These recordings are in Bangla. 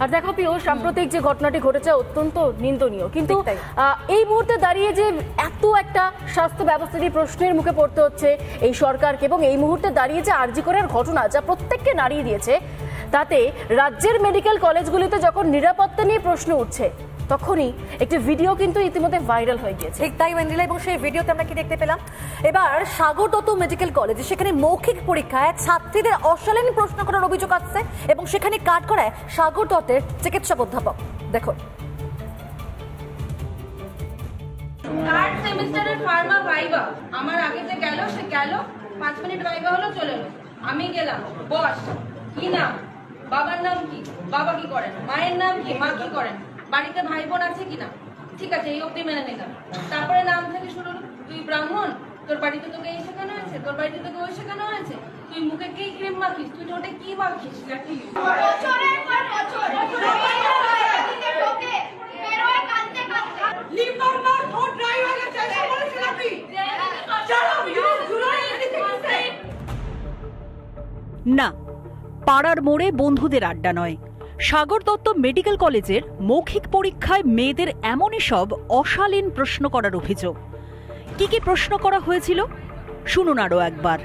আর দেখো পিও, সাম্প্রতিক যে ঘটনাটি ঘটেছে অত্যন্ত নিন্দনীয়, কিন্তু এই মুহূর্তে দাঁড়িয়ে যে এত একটা স্বাস্থ্য ব্যবস্থা নিয়ে প্রশ্নের মুখে পড়তে হচ্ছে এই সরকারকে, এবং এই মুহূর্তে দাঁড়িয়ে যে আরজি করের ঘটনা যা প্রত্যেককে নাড়িয়ে দিয়েছে, তাতে রাজ্যের মেডিকেল কলেজগুলিতে যখন নিরাপত্তা নিয়ে প্রশ্ন উঠছে তখনই একটি ভিডিও কিন্তু ইতিমধ্যে ভাইরাল হয়ে গিয়েছে। ঠিক তাই ওয়েন্ডিলা, এবং সেই ভিডিওতে আমরা কি দেখতে পেলাম, এবার সাগর দত্ত মেডিকেল কলেজে সেখানে মৌখিক পরীক্ষায় ছাত্রীদের অশালীন প্রশ্ন করার অভিযোগ আসছে, এবং সেখানে কাট করায় সাগর দত্তের চিকিৎসক অধ্যাপক। দেখো, থার্ড সেমিস্টারের ফার্মা ভাইবা আমার আগে যে গেল, সে গেল 5 মিনিট ভাইবা হলো, চলে এলো। আমি গেলাম, বস কি নাম, বাবার নাম কি, বাবা কি করেন, মায়ের নাম কি, মা কি করেন, বাড়িতে ভাই বোন আছে কিনা, ঠিক আছে এই অবধি মেনে নিলাম। তারপরে নাম থেকে শুরু, তুই ব্রাহ্মণ, তোর বাড়িতে তোকে এই শেখানো হয়েছে, তোর বাড়িতে তোকে ওই শেখানো হয়েছে, তুই মুখে কি ক্রিম মাখিস, তুই ঠোঁটে কি মাখিস, না, পাড়ার মোড়ে বন্ধুদের আড্ডা নয়, সাগর দত্ত মেডিকেল কলেজের মৌখিক পরীক্ষায় মেয়েদের এমনই সব অশালীন প্রশ্ন করার অভিযোগ। কি কি প্রশ্ন করা হয়েছিল শুনুন আরো একবার।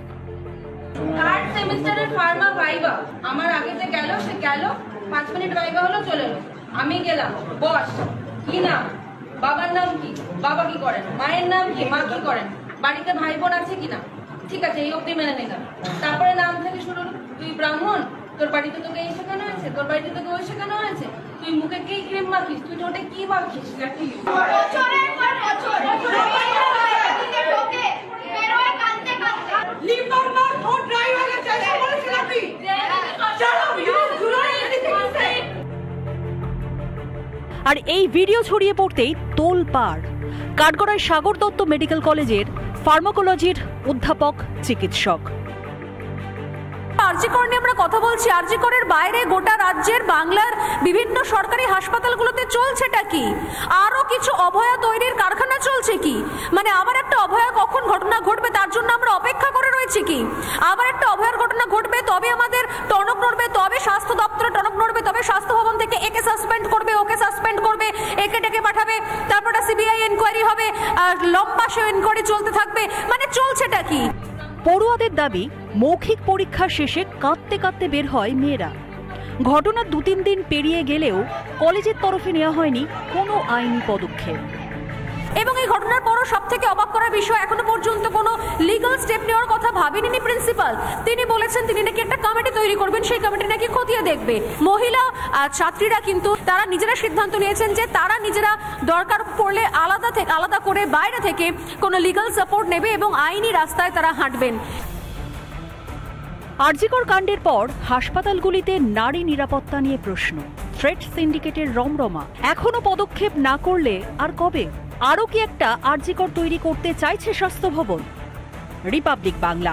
থার্ড সেমিস্টারের ফার্মা ভাইবা আমার আগে যে গেল, সে গেল 5 মিনিট ভাইবা হলো, চলে এলো। আমি গেলাম, বস কি নাম, বাবার নাম কি, বাবা কি করেন, মায়ের নাম কি, মা কি করেন, বাড়িতে ভাই বোন আছে কিনা, ঠিক আছে এই অবধি মেনে নিলাম। তারপরে নাম থেকে শুরু, তুই ব্রাহ্মণ, তোর বাড়িতে তোকে এই শেখানো হয়েছে, তোর বাড়িতে তোকে ওই শেখানো হয়েছে, তুই মুখে কি ক্রিম মাখিস, তুই ঠোঁটে কি মাখিস, আর এই ভিডিও ছড়িয়ে পড়তেই তোলপাড়। কাঠগড়ায় সাগর দত্ত মেডিকেল কলেজের ফার্মাকোলজির অধ্যাপক চিকিৎসক। আরজি কর নিয়ে আমরা কথা বলছি। আরজি করের বাইরে গোটা রাজ্যের বাংলার বিভিন্ন সরকারি হাসপাতালগুলোতে চলছেটা কি? আরো কিছু অভয়া তৈরির কারখানা চলছে কি? মানে আবার একটা অভয়া কখন ঘটনা ঘটবে তার জন্য আমরা অপেক্ষা করে রয়েছি কি? আবার একটা অভয়ার ঘটনা ঘটবে তবে আমাদের টনক নড়বে, তবে স্বাস্থ্য দপ্তরে টনক নড়বে, তবে স্বাস্থ্য ভবন থেকে একে সাসপেন্ড করবে, ওকে সাসপেন্ড করবে, একে ডেকে পাঠাবে, তারপরে সিবিআই এনকোয়ারি হবে, আর লম্বা সে এনকোয়ারি চলতে থাকবে। মানে চলছেটা কি? পড়ুয়াদের দাবি, মৌখিক পরীক্ষা শেষে কাঁদতে কাঁদতে বের হয় মেয়েরা। ঘটনা 2-3 দিন পেরিয়ে গেলেও কলেজের তরফে নেওয়া হয়নি কোনো আইনি পদক্ষেপ। এবং এই ঘটনার পরও সব থেকে অবাক করার বিষয়, এখনো পর্যন্ত কোনো লিগাল স্টেপ নেওয়ার কথা ভাবেননি প্রিন্সিপাল। তিনি বলেছেন তিনি নাকি একটা কমিটি তৈরি করবেন, সেই কমিটি নাকি খতিয়ে দেখবে। মহিলা ছাত্রীরা কিন্তু তারা নিজেরা সিদ্ধান্ত নিয়েছেন যে তারা নিজেরা দরকার পড়লে আলাদা করে বাইরে থেকে কোনো লিগাল সাপোর্ট নেবে এবং আইনি রাস্তায় তারা হাঁটবেন। আরজিকর কাণ্ডের পর হাসপাতালগুলিতে নারী নিরাপত্তা নিয়ে প্রশ্ন, থ্রেট সিন্ডিকেটের রমরমা। এখনো পদক্ষেপ না করলে আর কবে? আরও কি একটা আরজিকর তৈরি করতে চাইছে স্বাস্থ্য ভবন? রিপাবলিক বাংলা।